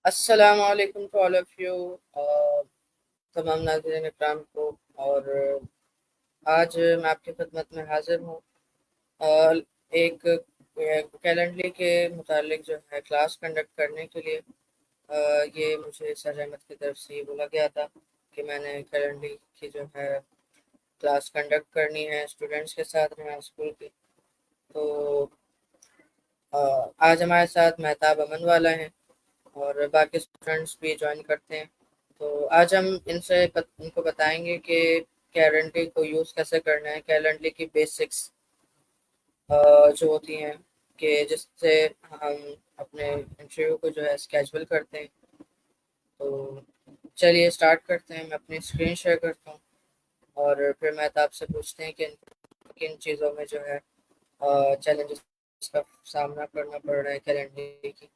अस्सलाम वालेकुम to all of you, तमाम नाज़रीन इकराम को। और आज मैं आपकी खिदमत में हाजिर हूँ। अ, एक कैलेंडर के मुतालिक जो है क्लास कंडक्ट करने के लिए। ये मुझे सर अहमद की तरफ से ये बोला गया था कि मैंने कैलेंडर की जो है क्लास कंडक्ट करनी है स्टूडेंट्स के साथ में स्कूल की। तो अ, आज हमारे साथ मेहताब अमन वाला हैं और बाकी स्टूडेंट्स भी ज्वाइन करते हैं। तो आज हम इनको बताएंगे कि कैलेंडर को यूज़ कैसे करना है, कैलेंडर की बेसिक्स जो होती हैं कि जिससे हम अपने इंटरव्यू को जो है स्केजुअल करते हैं। तो चलिए स्टार्ट करते हैं। मैं अपनी स्क्रीन शेयर करता हूँ और फिर मैं आपसे पूछते हैं कि किन चीज़ों में जो है चैलेंजेस का सामना करना पड़ रहा है कैलेंडर की।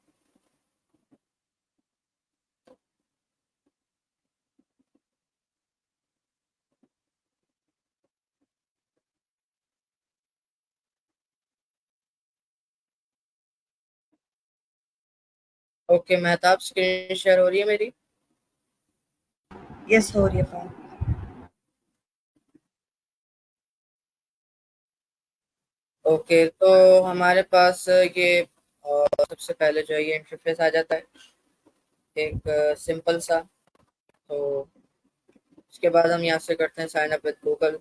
ओके मेहताब, स्क्रीन शेयर हो रही है मेरी? यस, हो रही है फ़ोन। ओके, तो हमारे पास ये सबसे पहले जो है ये इंटरफेस आ जाता है, एक सिंपल सा। तो उसके बाद हम यहाँ से करते हैं sign up with Google.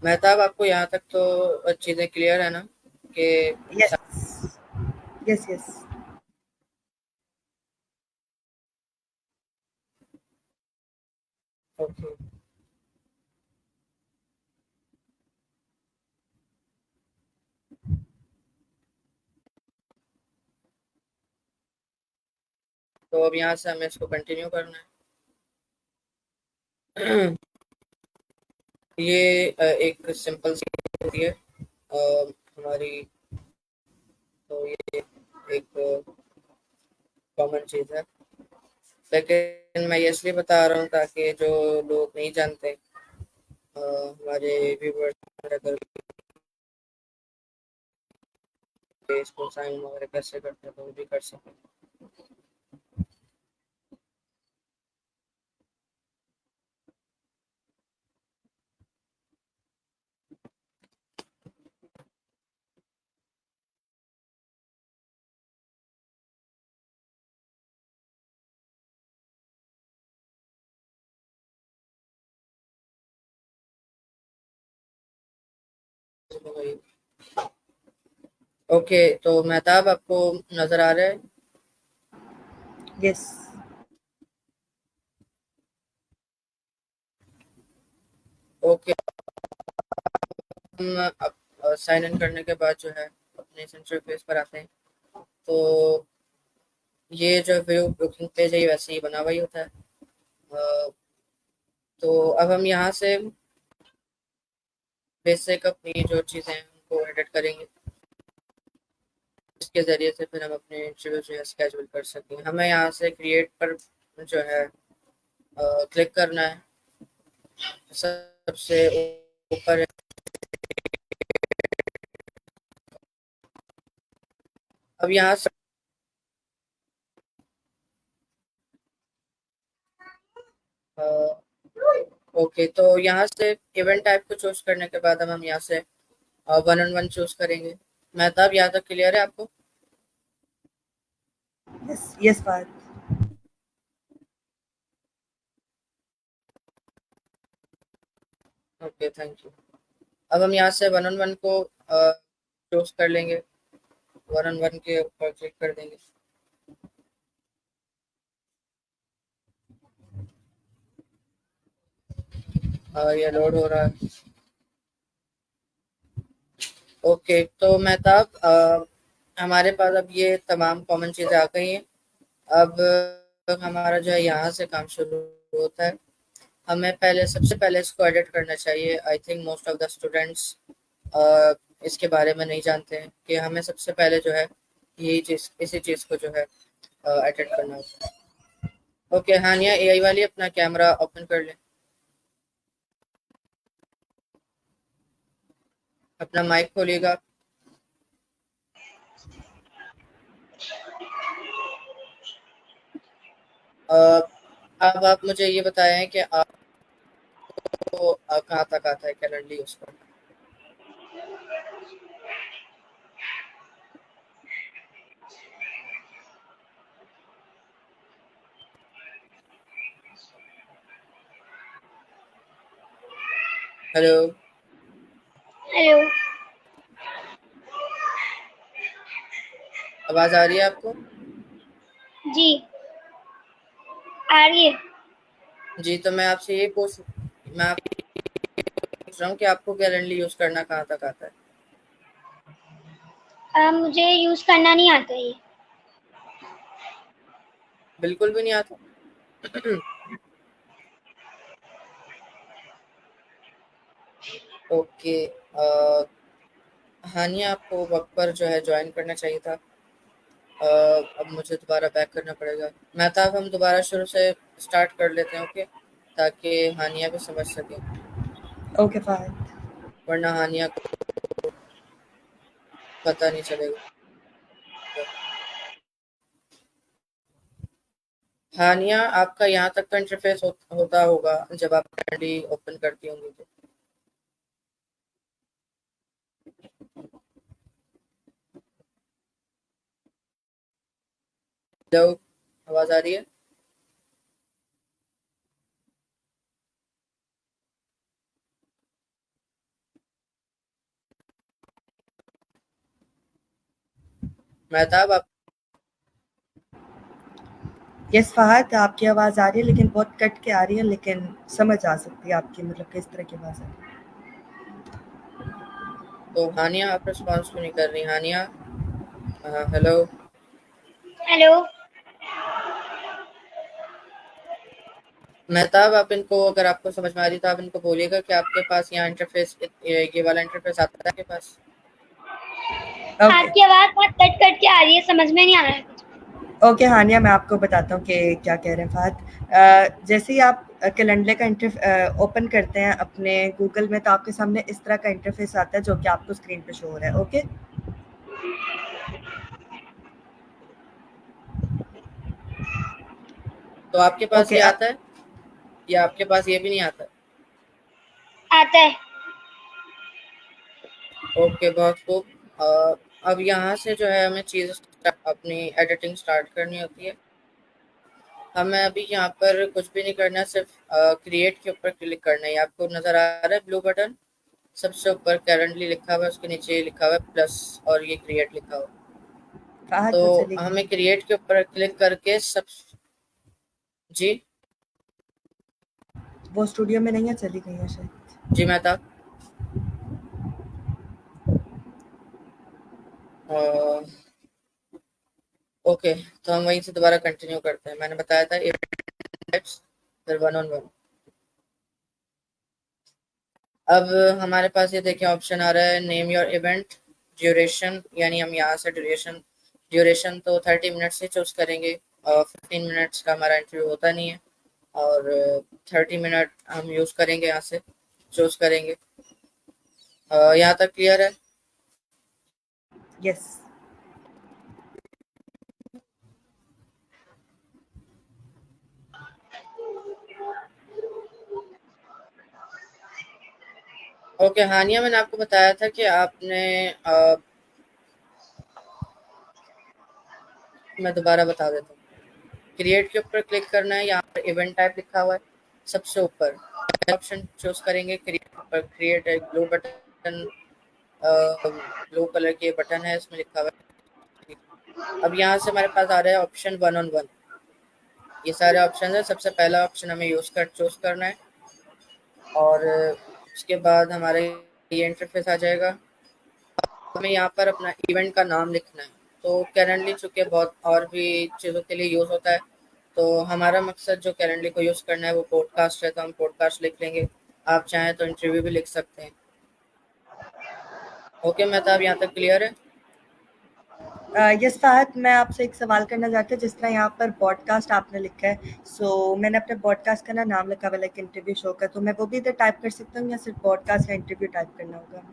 Mehtab, आपको यहाँ तक तो चीज़ें क्लियर है ना कि यस, यस, यस। ओके, तो अब यहाँ से हमें इसको कंटिन्यू करना है। ये एक सिंपल सी होती है हमारी। तो ये एक कॉमन चीज़ है, लेकिन मैं ये इसलिए बता रहा हूँ ताकि जो लोग नहीं जानते, हमारे व्यूवर्स अगर इसको साइन वगैरह कैसे करते हैं तो वो भी कर सकें। ओके, तो मेहताब आपको नज़र आ रहा है? यस। ओके, हम अब साइन इन करने के बाद जो है अपने सेंटर पेज पर आते हैं। तो ये जो व्यू बुकिंग पेज है ये वैसे ही बना हुआ ही होता है। तो अब हम यहाँ से बेसिक अपनी जो चीज़ें हैं उनको एडिट करेंगे, इसके ज़रिए से फिर हम अपने इंटरव्यू जो है स्केजूल कर सकें। हमें यहाँ से क्रिएट पर जो है क्लिक करना है, सबसे ऊपर है। अब यहाँ से ओके, तो यहाँ से इवेंट टाइप को चूज करने के बाद हम यहाँ से वन ऑन वन चूज करेंगे। मेहताब, यहाँ तक क्लियर है आपको? यस, यस बात। Okay, thank you. अब हम यहाँ से वन ऑन वन को चूज कर लेंगे, वन ऑन वन के ऊपर क्लिक कर देंगे। ये लोड हो रहा है। ओके, तो मेहताब, हमारे पास अब ये तमाम कॉमन चीज़ें आ गई हैं। अब हमारा जो है यहाँ से काम शुरू होता है। हमें पहले सबसे पहले इसको एडिट करना चाहिए। I think most of the students इसके बारे में नहीं जानते हैं कि हमें सबसे पहले जो है यही चीज़, इसी चीज़ को जो है एडिट करना होता है। ओके हानिया, एआई वाली अपना कैमरा ओपन कर लें। अपना माइक खोलिएगा। अब आप मुझे ये बताएं कि आपको कहाँ तक आता है कैलेंडर यूज करना। हेलो। हेलो। आवाज आ रही है आपको? जी आ रही है। जी, तो मैं आपसे पूछ रहा हूँ कि आपको कैलेंडर यूज करना कहाँ तक आता है। मुझे यूज करना नहीं आता ये। बिल्कुल भी नहीं आता? ओके। हानिया, आपको वक्त पर जो है ज्वाइन करना चाहिए था। अब मुझे दोबारा बैक करना पड़ेगा। मेहताब, हम दोबारा शुरू से स्टार्ट कर लेते हैं, ओके, ताकि हानिया भी समझ सके, ओके फहद। वरना हानिया को पता नहीं चलेगा। हानिया, आपका यहाँ तक का इंटरफेस होता होगा जब आप कैंडी ओपन करती होंगी तो। हेलो, आवाज आ रही है? मेहताब, आप यस फहद, आपकी आवाज़ आ रही है लेकिन बहुत कट के आ रही है, लेकिन समझ आ सकती है आपकी, मतलब किस तरह की आवाज़ आ रही है। तो हानिया, आप रिस्पॉन्स क्यों नहीं कर रही हानिया? हेलो। हेलो। मेहताब, आप इनको, अगर आपको समझ में आ रही तो आप इनको बोलिएगा कि आपके पास यहाँ इंटरफेस, ये वाला इंटरफेस आता है आपके पास। ओके आपकी आवाज बहुत कट कट के आ रही है, समझ में नहीं आ रहा है कुछ। ओके हानिया, मैं आपको बताता हूँ कि क्या कह रहे हैं फहद। जैसे ही आप कैलेंडर का ओपन करते हैं अपने गूगल में, तो आपके सामने इस तरह का इंटरफेस आता है जो कि आपको स्क्रीन पे शो हो रहा है। ओके तो आपके पास ओके ये अब आता है या आपके पास ये भी नहीं आता? आता है। ओके, बहुत खूब। अब यहाँ से जो है हमें चीज़ अपनी एडिटिंग स्टार्ट करनी होती है। हमें अभी यहाँ पर कुछ भी नहीं करना, सिर्फ क्रिएट के ऊपर क्लिक करना है। आपको नज़र आ रहा है ब्लू बटन? सबसे ऊपर कैलेंडली लिखा हुआ है, उसके नीचे ये लिखा हुआ है प्लस, और ये क्रिएट लिखा हुआ है। फहद तो वो चली हमें गई। क्रिएट के ऊपर क्लिक करके सब। जी। वो स्टूडियो में नहीं है, चली गई है शायद। जी मेहताब। ओके, तो हम वहीं से दोबारा कंटिन्यू करते हैं। मैंने बताया था टाइप्स, फिर वन ऑन वन। अब हमारे पास ये देखिए ऑप्शन आ रहा है, नेम योर इवेंट ड्यूरेशन, यानी हम यहाँ से ड्यूरेशन तो 30 मिनट्स से चूज करेंगे। 15 मिनट्स का हमारा इंटरव्यू होता नहीं है, और 30 मिनट हम यूज करेंगे, यहाँ से चूज करेंगे। यहाँ तक क्लियर है? यस ओके हानिया, मैंने आपको बताया था कि आपने मैं दोबारा बता देता हूँ। क्रिएट के ऊपर क्लिक करना है, यहाँ पर इवेंट टाइप लिखा हुआ है सबसे ऊपर, ऑप्शन चूज करेंगे। क्रिएट पर क्रिएट एक ब्लू बटन, ब्लू कलर के बटन है, इसमें लिखा हुआ है। अब यहाँ से हमारे पास आ रहा है ऑप्शन वन ऑन वन। ये सारे ऑप्शन है, सबसे पहला ऑप्शन हमें चूज करना है, और उसके बाद हमारे ये इंटरफेस आ जाएगा। हमें यहाँ पर अपना इवेंट का नाम लिखना है। तो कैलेंडली चूंकि बहुत और भी चीज़ों के लिए यूज़ होता है, तो हमारा मकसद जो कैलेंडली को यूज़ करना है वो पॉडकास्ट है, तो हम पॉडकास्ट लिख लेंगे। आप चाहें तो इंटरव्यू भी लिख सकते हैं। ओके मेहताब, यहाँ तक क्लियर है? यस फहद, मैं आपसे एक सवाल करना चाहती हूँ। जिस तरह यहाँ पर पॉडकास्ट आपने लिखा है, सो मैंने अपने पॉडकास्ट का ना नाम लिखा हुआ, लाइक इंटरव्यू शो का, तो मैं वो भी इधर टाइप कर सकता हूँ या सिर्फ पॉडकास्ट या इंटरव्यू टाइप करना होगा?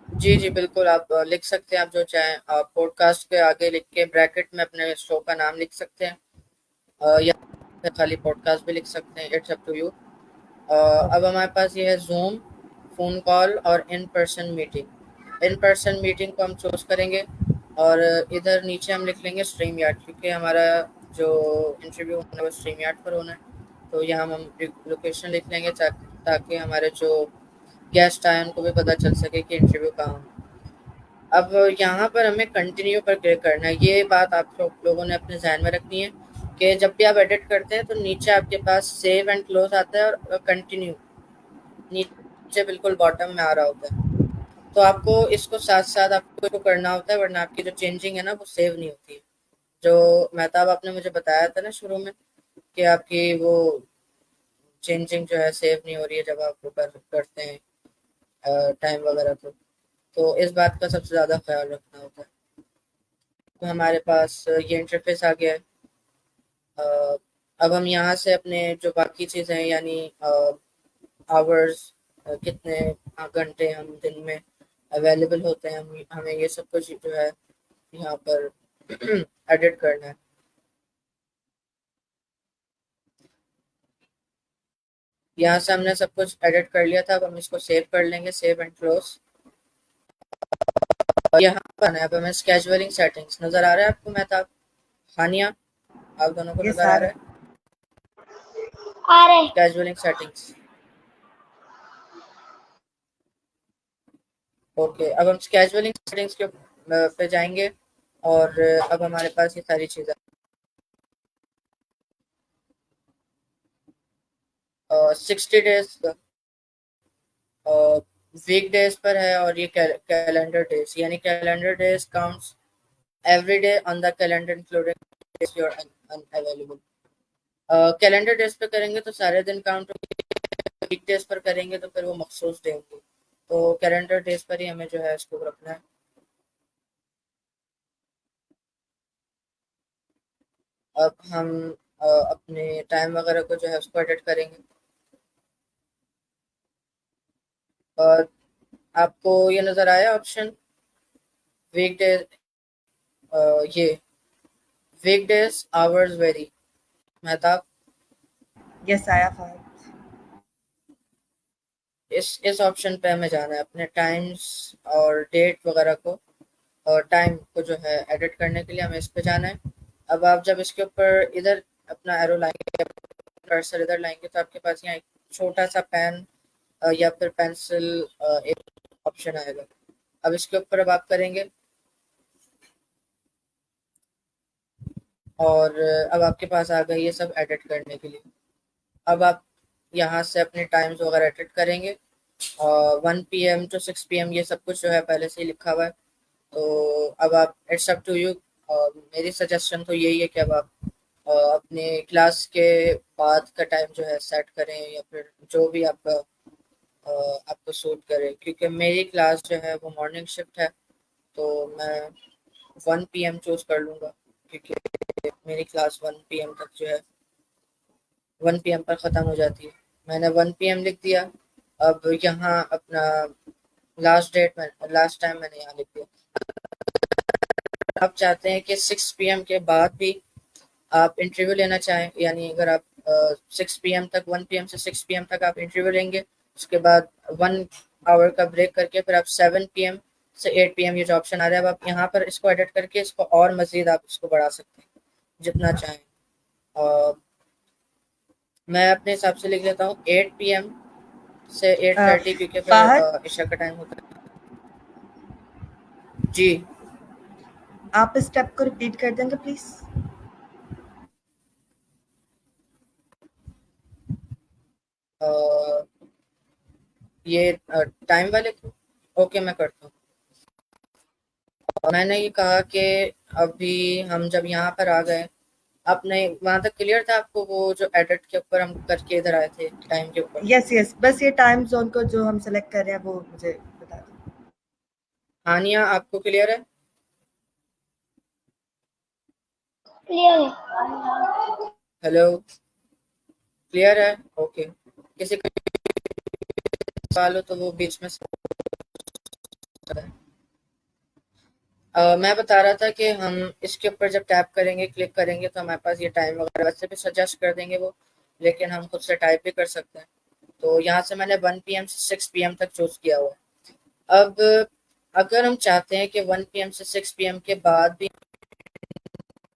जी जी बिल्कुल, आप लिख सकते हैं, आप जो चाहें। आप पॉडकास्ट के आगे लिख के ब्रैकेट में अपने शो का नाम लिख सकते हैं, या फिर खाली पॉडकास्ट भी लिख सकते हैं, इट्स अप टू यू। अब ओके। हमारे पास ये है जूम, फ़ोन कॉल और in person meeting. In person meeting को हम चूज़ करेंगे, और इधर नीचे हम लिख लेंगे स्ट्रीम यार्ड, क्योंकि हमारा जो इंटरव्यू होना है वो स्ट्रीम यार्ड पर होना है। तो यहाँ हम लोकेशन लिख लेंगे ताकि हमारे जो गेस्ट आए उनको भी पता चल सके कि इंटरव्यू कहाँ हो। अब यहाँ पर हमें कंटिन्यू पर क्लिक करना है। ये बात आप लोगों ने अपने ध्यान में रखनी है कि जब भी आप एडिट करते हैं तो नीचे आपके पास सेव एंड क्लोज आता है, और कंटिन्यू नीचे बिल्कुल बॉटम में आ रहा होता है। तो आपको इसको साथ साथ आपको इसको करना होता है, वरना आपकी जो चेंजिंग है ना वो सेव नहीं होती है। जो मेहताब आपने मुझे बताया था ना शुरू में कि आपकी वो चेंजिंग जो है सेव नहीं हो रही है जब आप वो करते हैं टाइम वगैरह, तो इस बात का सबसे ज़्यादा ख्याल रखना होता है। तो हमारे पास ये इंटरफेस आ गया है। अ, अब हम यहाँ से अपने जो बाकी चीज़ें हैं, यानी आवर्स, कितने घंटे हम दिन में अवेलेबल होते हैं, हम हमें ये सब कुछ जो है यहाँ पर एडिट करना है। यहाँ से हमने सब कुछ एडिट कर लिया था, अब हम इसको सेव कर लेंगे, सेव एंड क्लोज। यहाँ पर है, अब हमें स्केजुअलिंग सेटिंग्स नज़र आ रहा है आपको मेहताब, हानिया, आप दोनों को ये नज़र आ रहा सारा। है? आ रहे। स्केजुअलिंग सेटिंग्स, ओके। अब हम स्केजुअलिंग सेटिंग्स के पे जाएंगे, और अब हमारे पास ये सारी चीज़ें 60 डेज वीक डेज पर है, और ये कैलेंडर डेज, यानी calendar days counts every day on the calendar including days your unavailable. Calendar days पे करेंगे तो सारे दिन काउंट होंगे, वीक डेज पर करेंगे तो फिर वो मखसूस डे होंगे। तो कैलेंडर डेज पर ही हमें जो है इसको रखना है। अब हम अपने टाइम वगैरह को जो है उसको एडिट करेंगे। और आपको ये नज़र आया ऑप्शन, वीक डे, ये weekdays hours vary, Mehtab? Yes आया फहद। इस ऑप्शन पे हमें जाना है, अपने टाइम्स और डेट वगैरह को, और टाइम को जो है एडिट करने के लिए हमें इस पे जाना है। अब आप जब इसके ऊपर इधर अपना एरो लाएंगे, कर्सर इधर लाएंगे, तो आपके पास यहाँ एक छोटा सा पेन या फिर पेंसिल एक ऑप्शन आएगा। अब इसके ऊपर अब आप करेंगे, और अब आपके पास आ गई ये सब एडिट करने के लिए। अब आप यहाँ से अपने टाइम्स वगैरह एडिट करेंगे, 1 PM to 6 PM ये सब कुछ जो है पहले से ही लिखा हुआ है। तो अब आप, इट्स अप टू यू। मेरी सजेशन तो यही है कि अब आप अपने क्लास के बाद का टाइम जो है सेट करें, या फिर जो भी आपका आपको सूट करे, क्योंकि मेरी क्लास जो है वो मॉर्निंग शिफ्ट है। तो मैं 1 PM चूज कर लूँगा, क्योंकि मेरी क्लास 1 PM तक जो है 1 PM पर ख़त्म हो जाती है। मैंने 1 PM लिख दिया। अब यहाँ अपना लास्ट टाइम मैंने यहाँ लिख दिया। आप चाहते हैं कि 6 PM के बाद भी आप इंटरव्यू लेना चाहें, यानी अगर आप 6 PM तक, 1 PM से 6 PM तक आप इंटरव्यू लेंगे, उसके बाद 1 आवर का ब्रेक करके फिर आप 7 PM से 8 PM, ये जो ऑप्शन आ रहा है, अब आप यहाँ पर इसको एडिट करके इसको और मज़ीद आप इसको बढ़ा सकते हैं जितना चाहें। अ, मैं अपने हिसाब से लिख लेता हूँ 8 PM से 8:30, क्योंकि फिर फहद, इशा का टाइम होता है। जी। आप इस स्टेप को रिपीट कर देंगे प्लीज? अ, ये टाइम वाले को, ओके मैं करता हूँ। मैंने ये कहा कि अभी हम जब यहाँ पर आ गए, आपने वहां तक क्लियर था आपको वो जो एडिट के ऊपर हम करके इधर आए थे टाइम के ऊपर? यस यस, बस ये टाइम जोन को जो हम सेलेक्ट कर रहे हैं वो मुझे बता दें। हानिया, आपको क्लियर है? क्लियर है। हेलो, क्लियर है? ओके। किसी का सवाल हो तो वो बीच में मैं बता रहा था कि हम इसके ऊपर जब टैप करेंगे, क्लिक करेंगे तो हमारे पास ये टाइम वगैरह वैसे भी सजेस्ट कर देंगे वो, लेकिन हम खुद से टाइप भी कर सकते हैं। तो यहाँ से मैंने 1 PM से 6 PM तक चूज़ किया हुआ है। अब अगर हम चाहते हैं कि 1 PM से 6 PM के बाद भी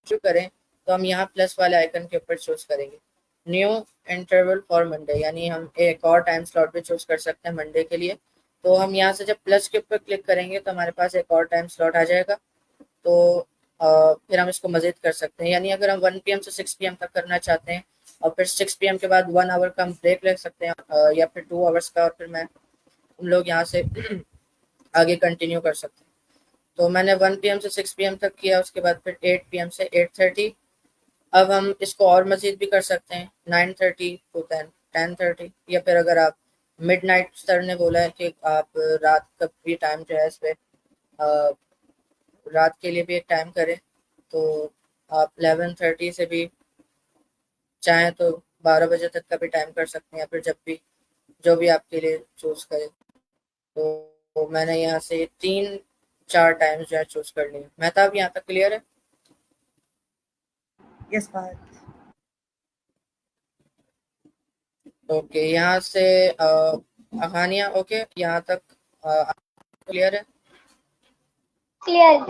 शुरू करें, तो हम यहाँ प्लस वाले आइकन के ऊपर चूज़ करेंगे न्यू इंटरवल फॉर मंडे, यानी हम एक और टाइम स्लॉट भी चूज़ कर सकते हैं मंडे के लिए। तो हम यहाँ से जब प्लस के ऊपर क्लिक करेंगे तो हमारे पास एक और टाइम स्लॉट आ जाएगा। तो फिर हम इसको मज़ीद कर सकते हैं, यानी अगर हम 1 PM से 6 PM तक करना चाहते हैं और फिर 6 PM के बाद 1 आवर का हम ब्रेक ले सकते हैं, या फिर 2 आवर्स का, और फिर मैं हम लोग यहाँ से आगे कंटिन्यू कर सकते हैं। तो मैंने 1 PM से 6 PM तक किया, उसके बाद फिर 8 PM से 8:30। अब हम इसको और मज़ीद भी कर सकते हैं 9:30 टू 10:30, या फिर अगर आप मिडनाइट, सर ने बोला है कि आप रात का भी टाइम जो है इस पे रात के लिए भी एक टाइम करें, तो आप 11:30 से भी चाहें तो 12 बजे तक का भी टाइम कर सकते हैं, या फिर जब भी जो भी आपके लिए चूज़ करें। तो मैंने यहाँ से 3-4 टाइम्स जो है चूज़ कर लिए। मेहताब, यहाँ तक क्लियर है? यस फहद। ओके, यहाँ से हानिया, ओके यहाँ तक क्लियर है? क्लियर।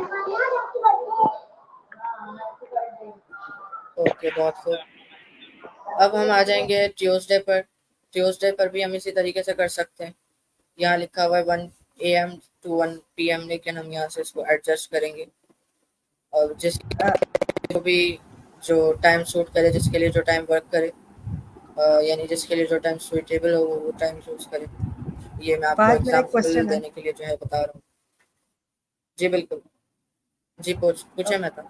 ओके, बहुत खूब। अब हम आ जाएंगे ट्यूसडे पर। ट्यूसडे पर भी हम इसी तरीके से कर सकते हैं। यहाँ लिखा हुआ है 1 AM टू 1 PM, लेकिन हम यहाँ से इसको एडजस्ट करेंगे और जो भी जो टाइम सूट करे, जिसके लिए जो टाइम वर्क करे, यानी जिसके लिए जो टाइम सुइटेबल हो वो टाइम चूज करे। ये मैं आपको फहद, मेरा एक एग्जांपल क्वेश्चन है। देने के लिए जो है बता रहा हूँ। जी बिल्कुल। जी पूछे Mehta.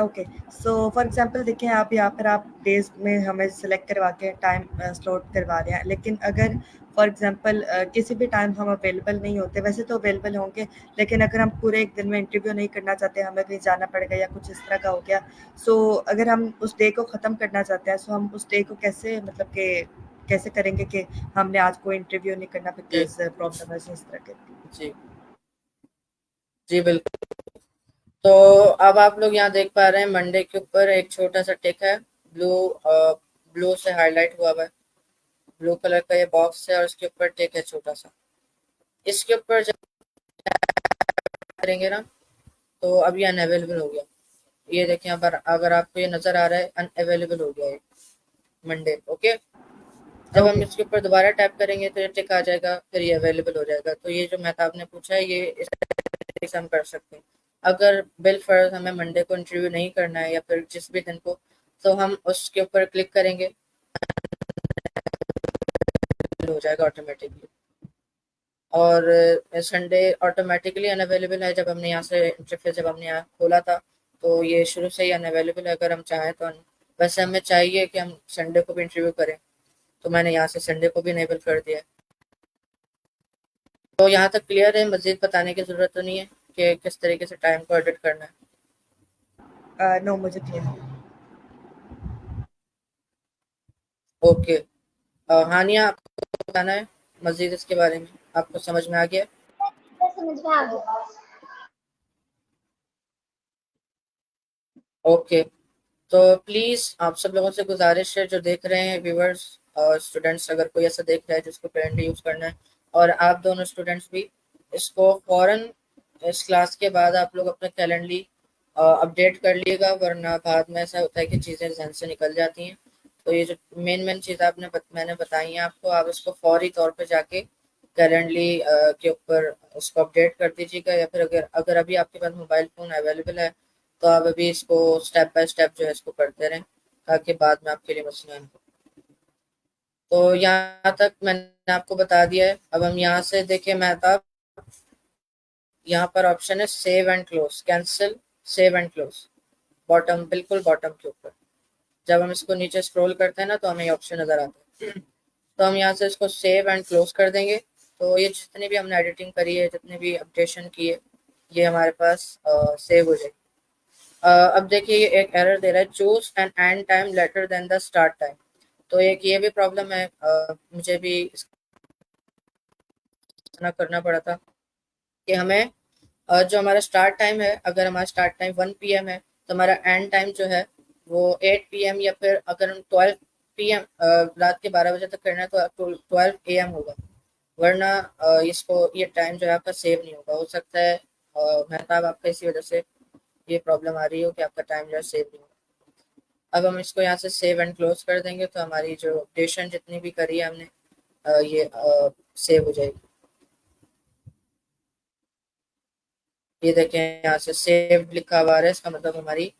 Okay, so for example देखिए, आप यहाँ पर आप डेज में हमें सेलेक्ट करवा के टाइम स्लॉट करवा रहे हैं, लेकिन अगर फॉर एग्जांपल किसी भी टाइम हम अवेलेबल नहीं होते, वैसे तो अवेलेबल होंगे, लेकिन अगर हम पूरे एक दिन में इंटरव्यू नहीं करना चाहते, हमें कहीं जाना पड़ेगा या कुछ इस तरह का हो गया, सो अगर हम उस डे को ख़त्म करना चाहते हैं, सो हम उस डे को कैसे, मतलब कि कैसे करेंगे कि हमने आज कोई इंटरव्यू नहीं करना जी बिकॉज प्रॉब्लम है इस तरह के। जी जी बिल्कुल। तो अब आप लोग यहाँ देख पा रहे हैं मंडे के ऊपर एक छोटा सा टिक है, ब्लू ब्लू से हाईलाइट हुआ हुआ है, ब्लू कलर का ये बॉक्स है और इसके ऊपर टिक है छोटा सा। इसके ऊपर जब करेंगे ना, तो अब ये अनअवेलेबल हो गया। ये देखिए यहाँ पर, अगर आपको ये नजर आ रहा है, अनअवेलेबल हो गया है मंडे। ओके, जब हम ओके। इसके ऊपर दोबारा टैप करेंगे तो ये टिक आ जाएगा, फिर ये अवेलेबल हो जाएगा। तो ये जो मेहताब ने पूछा है, ये इस तरीके से हम कर सकते हैं। अगर बिल फर्ज हमें मंडे को इंटरव्यू नहीं करना है, या फिर जिस भी दिन को, तो हम उसके ऊपर क्लिक करेंगे, हो जाएगा ऑटोमेटिकली। और संडे ऑटोमेटिकली अनअवेलेबल है। जब हमने यहाँ से इंटरफेस जब हमने यहाँ खोला था, तो ये शुरू से ही अनअवेलेबल है। अगर हम चाहें तो वैसे हमें चाहिए कि हम संडे को भी इंटरव्यू करें, तो मैंने यहाँ से संडे को भी इनेबल कर दिया है। तो यहाँ तक क्लियर है, मजीद बताने की ज़रूरत तो नहीं है कि किस तरीके से टाइम को एडिट करना है। नो, मुझे क्लियर है। ओके, हानिया, आपको बताना है मजीद इसके बारे में? आपको समझ में आ गया? समझ में आ गया। ओके, तो प्लीज़ आप सब लोगों से गुजारिश है, जो देख रहे हैं व्यूवर्स और स्टूडेंट्स, अगर कोई ऐसा देख रहा है जिसको करंटली यूज़ करना है, और आप दोनों स्टूडेंट्स भी, इसको फ़ौरन इस क्लास के बाद आप लोग अपने कैलेंडली अपडेट कर लीजिएगा, वरना बाद में ऐसा होता है कि चीज़ें जहन से निकल जाती हैं। तो ये जो मेन मेन चीज़ मैंने बताई हैं आपको, आप इसको फौरी तौर पे जाके कैलेंडली के ऊपर इसको अपडेट कर दीजिएगा, या फिर अगर अगर अभी आपके पास मोबाइल फ़ोन अवेलेबल है, तो आप अभी इसको स्टेप बाय स्टेप जो है इसको करते रहें, ताकि बाद में आपके लिए मसला ना हो। तो यहाँ तक मैंने आपको बता दिया है। अब हम यहाँ से देखें मेहताब, यहाँ पर ऑप्शन है save and close, cancel, save and close, bottom, बिल्कुल बॉटम के ऊपर। जब हम इसको नीचे स्क्रॉल करते हैं ना, तो हमें ये ऑप्शन नज़र आता है। तो हम यहाँ से इसको सेव एंड क्लोज कर देंगे। तो ये जितनी भी हमने एडिटिंग करी है, जितने भी अपडेशन किए, ये हमारे पास सेव हो जाएगी। अब देखिए, ये एक एरर दे रहा है, choose an end time later than the start time. तो एक ये भी प्रॉब्लम है, मुझे भी इसका करना पड़ा था कि हमें जो हमारा स्टार्ट टाइम है, अगर हमारा स्टार्ट टाइम 1 PM है तो हमारा एंड टाइम जो है वो 8 PM, या फिर अगर हम 12 PM रात के 12 बजे तक करना है तो 12 AM होगा। वरना इसको ये टाइम जो है आपका सेव नहीं होगा। हो सकता है मेहताब आपका इसी वजह से ये प्रॉब्लम आ रही हो कि आपका टाइम जो है सेव नहीं होगा। अब हम इसको यहाँ से सेव एंड क्लोज कर देंगे तो हमारी जो अपडेशन जितनी भी करी है हमने ये सेव हो जाएगी। ये देखें यहाँ से सेव लिखा हुआ है, इसका मतलब हमारी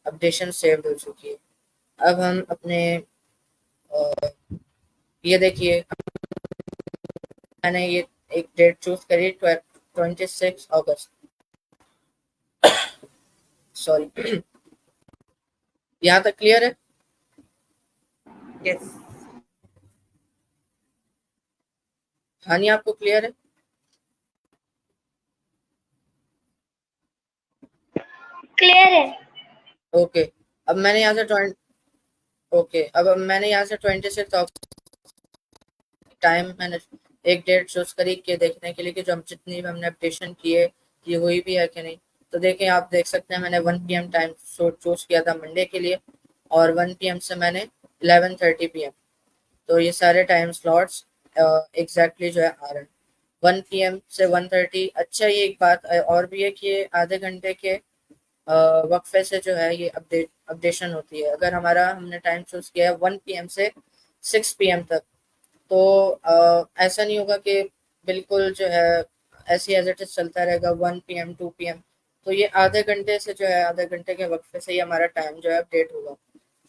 अपडेशन सेव्ड हो चुकी है। अब हम अपने ये देखिए मैंने ये एक डेट चूज करी 26 अगस्त, सॉरी। यहाँ तक क्लियर है? यस। हानि आपको क्लियर है? क्लियर है। ओके। अब मैंने यहाँ से अब मैंने यहाँ से 26 टाइम मैंने एक डेट चूज करी कि देखने के लिए कि जो हम जितनी भी हमने अपडेशन की है ये हुई भी है कि नहीं। तो देखें, आप देख सकते हैं मैंने 1 PM टाइम चूज किया था मंडे के लिए, और 1 PM से मैंने 11:30 PM। तो ये सारे टाइम स्लॉट्स एग्जैक्टली जो है आ रहे हैं 1 PM से 1:30। अच्छा, ये एक बात और भी है कि ये आधे घंटे के वक्फे से जो है ये अपडेशन होती है। अगर हमारा हमने टाइम चूज किया है 1 PM से 6 PM तक, तो ऐसा नहीं होगा कि बिल्कुल जो है ऐसे एज इट इज चलता रहेगा 1 PM 2 PM। तो ये आधे घंटे से जो है आधे घंटे के वक्फे से ही हमारा टाइम जो है अपडेट होगा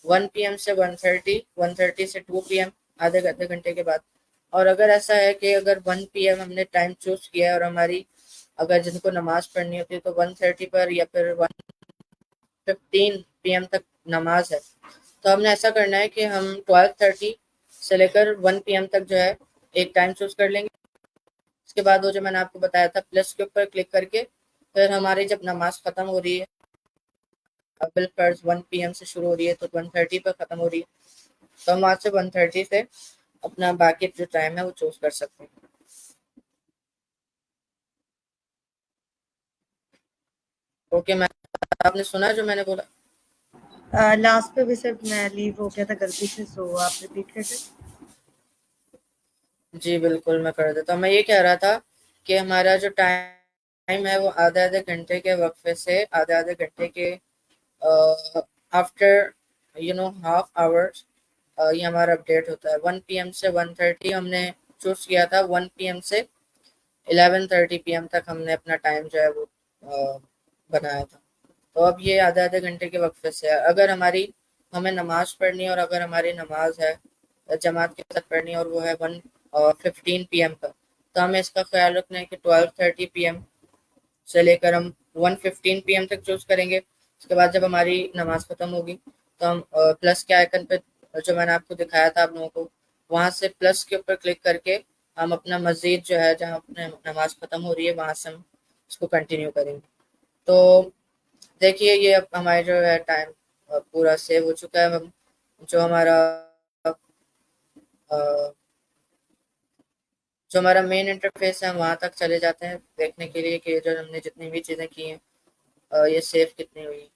1 PM से 1:30, 1:30 से 2 PM, आधे आधे घंटे के बाद। और अगर ऐसा है कि अगर 1 PM हमने टाइम चूज किया है और हमारी अगर जिनको नमाज पढ़नी होती है तो 1:30 पर या फिर 1:15 PM तक नमाज है, तो हमने ऐसा करना है कि हम 12:30 से लेकर 1 PM तक जो है एक टाइम चूज कर लेंगे। उसके बाद वो जो मैंने आपको बताया था प्लस के ऊपर क्लिक करके, फिर हमारी जब नमाज खत्म हो रही है, अब बिलफर्ज 1 PM से शुरू हो रही है तो 1:30 पर खत्म हो रही है, तो हम वहाँ से 1:30 से अपना बाकी जो टाइम है वो चूज कर सकते हैं। ओके, मैं आपने सुना जो मैंने बोला? लास्ट पे भी सिर्फ मैं लीव हो गया था गलती से, सो आप रिपीट कर दें। जी बिल्कुल, मैं कर देता हूँ। मैं ये कह रहा था कि हमारा जो टाइम है वो आधे आधे घंटे के वक्फे से आधे आधे घंटे के आफ्टर हाफ आवर्स ये हमारा अपडेट होता है। 1 PM से 1:30 हमने चूज किया था, 1 PM से 11:30 PM तक हमने अपना टाइम जो है वो बनाया था। तो अब ये आधे आधे घंटे के वक्फे से है। अगर हमें नमाज पढ़नी है और अगर हमारी नमाज है जमात के साथ पढ़नी है और वो है 1:15 PM पर, तो हमें इसका ख्याल रखना है कि 12:30 PM से लेकर हम 1:15 PM तक चूज करेंगे। उसके बाद जब हमारी नमाज खत्म होगी तो हम प्लस के आइकन पे जो मैंने आपको दिखाया था आप लोगों को, वहां से प्लस के ऊपर क्लिक करके हम अपना मस्जिद जो है जहाँ अपने नमाज खत्म हो रही है वहां से हम इसको कंटिन्यू करेंगे। तो देखिए ये अब हमारे जो है टाइम पूरा सेव हो चुका है। हम जो हमारा अ, जो हमारा मेन इंटरफेस है वहां तक चले जाते हैं देखने के लिए कि जो हमने जितनी भी चीजें की हैं ये सेव कितनी हुई।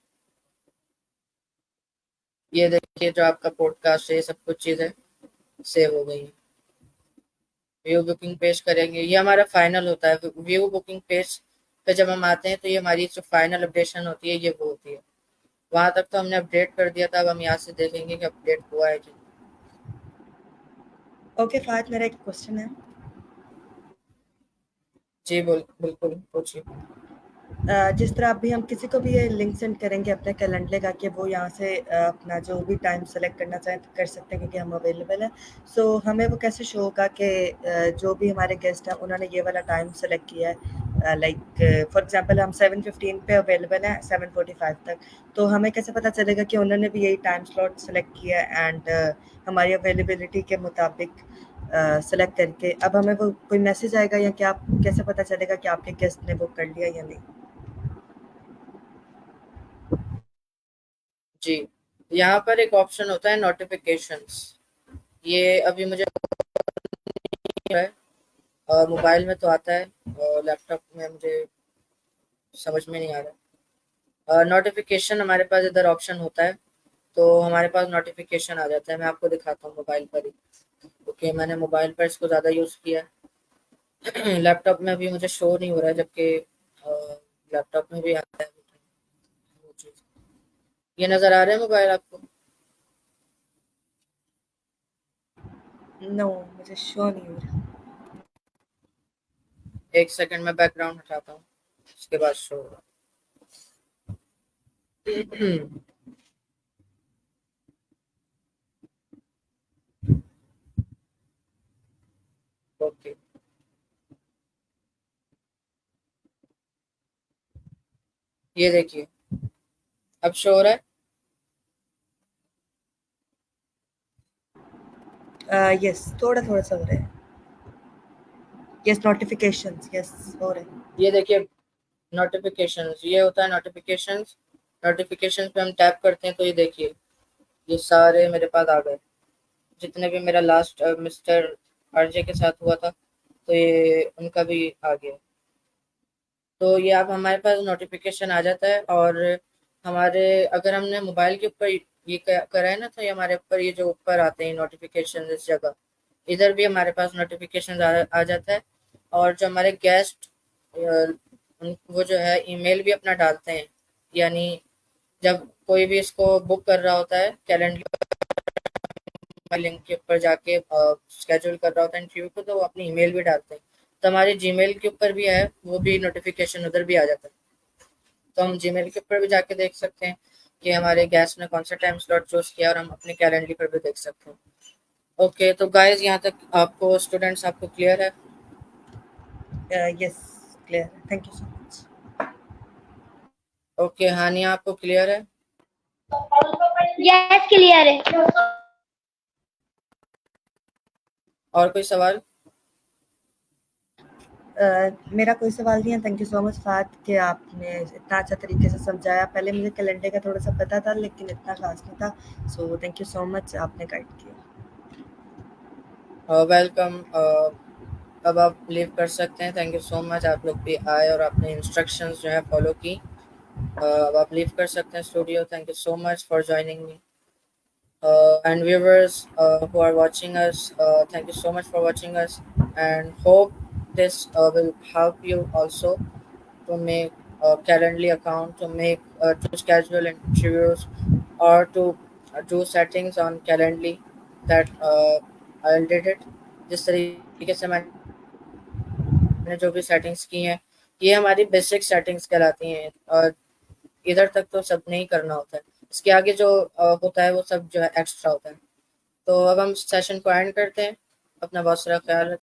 ये देखिए जो आपका पॉडकास्ट है ये सब कुछ चीजें सेव हो गई हैं। व्यू बुकिंग पेज करेंगे, ये हमारा फाइनल होता है। व्यू बुकिंग पेज पे जब हम आते हैं तो ये हमारी जो फाइनल अपडेशन होती है ये वो होती है। वहां तक तो हमने अपडेट कर दिया था, अब हम यहाँ से देखेंगे कि अपडेट हुआ है कि ओके फाहद, मेरा एक क्वेश्चन है। जी बिल्कुल पूछिए। जिस तरह अभी हम किसी को भी ये लिंक सेंड करेंगे अपने कैलेंडर का कि वो यहाँ से अपना जो भी टाइम सेलेक्ट करना चाहें तो कर सकते हैं क्योंकि हम अवेलेबल हैं। सो हमें वो कैसे शो होगा कि जो भी हमारे गेस्ट हैं उन्होंने ये वाला टाइम सेलेक्ट किया है। लाइक फॉर एग्जांपल हम 7:15 पे अवेलेबल हैं 7:45 तक, तो हमें कैसे पता चलेगा कि उन्होंने भी यही टाइम स्लॉट सेलेक्ट किया है एंड हमारी अवेलेबिलिटी के मुताबिक सेलेक्ट करके अब हमें वो कोई मैसेज आएगा या क्या, कैसे पता चलेगा कि आपके गेस्ट ने बुक कर लिया या नहीं? जी, यहाँ पर एक ऑप्शन होता है नोटिफिकेशंस। ये अभी मुझे है मोबाइल में तो आता है, लैपटॉप में मुझे समझ में नहीं आ रहा। नोटिफिकेशन हमारे पास इधर ऑप्शन होता है, तो हमारे पास नोटिफिकेशन आ जाता है। मैं आपको दिखाता हूँ मोबाइल पर ही, क्योंकि मैंने मोबाइल पर इसको ज़्यादा यूज़ किया है। लैपटॉप में अभी मुझे शो नहीं हो रहा है, जबकि लैपटॉप में भी आता है वो चीज़। ये नज़र आ रहा है मोबाइल आपको? नो, मुझे शो नहीं हो रहा। एक सेकंड में बैकग्राउंड हटाता हूँ, उसके बाद शो होगा। ओके, ये देखिए अब शो हो रहा है। यस, थोड़ा-थोड़ा सा हो रहा है। यस, नोटिफिकेशंस, यस हो रहे हैं। ये देखिए नोटिफिकेशंस, ये होता है नोटिफिकेशंस। नोटिफिकेशंस पे हम टैप करते हैं तो ये देखिए ये सारे मेरे पास आ गए, जितने भी मेरा लास्ट मिस्टर आरजे के साथ हुआ था, तो ये उनका भी आ गया। तो ये अब हमारे पास नोटिफिकेशन आ जाता है। और हमारे अगर हमने मोबाइल के ऊपर ये करा है ना, तो ये हमारे ऊपर ये जो ऊपर आते हैं नोटिफिकेशन इस जगह, इधर भी हमारे पास नोटिफिकेशन आ जाता है। और जो हमारे गेस्ट वो जो है ईमेल भी अपना डालते हैं, यानी जब कोई भी इसको बुक कर रहा होता है कैलेंडर लिंक के ऊपर जाके स्केड्यूल कर रहा होता है इंटरव्यू को, तो वो अपनी ईमेल भी डालते हैं। तो हमारे जीमेल के ऊपर भी है, वो भी नोटिफिकेशन उधर भी आ जाता है। तो हम जीमेल के ऊपर भी जाके देख सकते हैं कि हमारे गेस्ट ने कौन सा टाइम स्लॉट चूज किया, और हम अपने कैलेंडर पर भी देख सकते हैं। ओके, तो गाइज यहाँ तक आपको स्टूडेंट्स आपको क्लियर है? यस, क्लियर है। Thank you so much. Okay, Haniya आपको क्लियर है? यस, क्लियर है। और कोई सवाल? मेरा कोई सवाल नहीं है। थैंक यू सो मच फ़ात कि आपने इतना अच्छा तरीके से समझाया। पहले मुझे कैलेंडर का थोड़ा-सा पता था, लेकिन इतना ख़ास नहीं था। So thank you so much, आपने गाइड किया। वेलकम। अब आप लीव कर सकते हैं। थैंक यू सो मच, आप लोग भी आए और आपने इंस्ट्रक्शंस जो है फॉलो की। अब आप लीव कर सकते हैं studio. Thank you so much for joining me. And viewers who are watching us, thank you so much for watching us, and hope this will help you also to make a Calendly account, to make to schedule interviews, or to do settings on Calendly that I did it. जिस तरीके से मैंने जो भी settings की हैं, ये हमारी बेसिक सेटिंग्स कहलाती हैं। और इधर तक तो सब नहीं करना होता है, इसके आगे जो होता है वो सब जो है एक्स्ट्रा होता है। तो अब हम सेशन को एंड करते हैं। अपना बहुत सारा ख्याल रखें।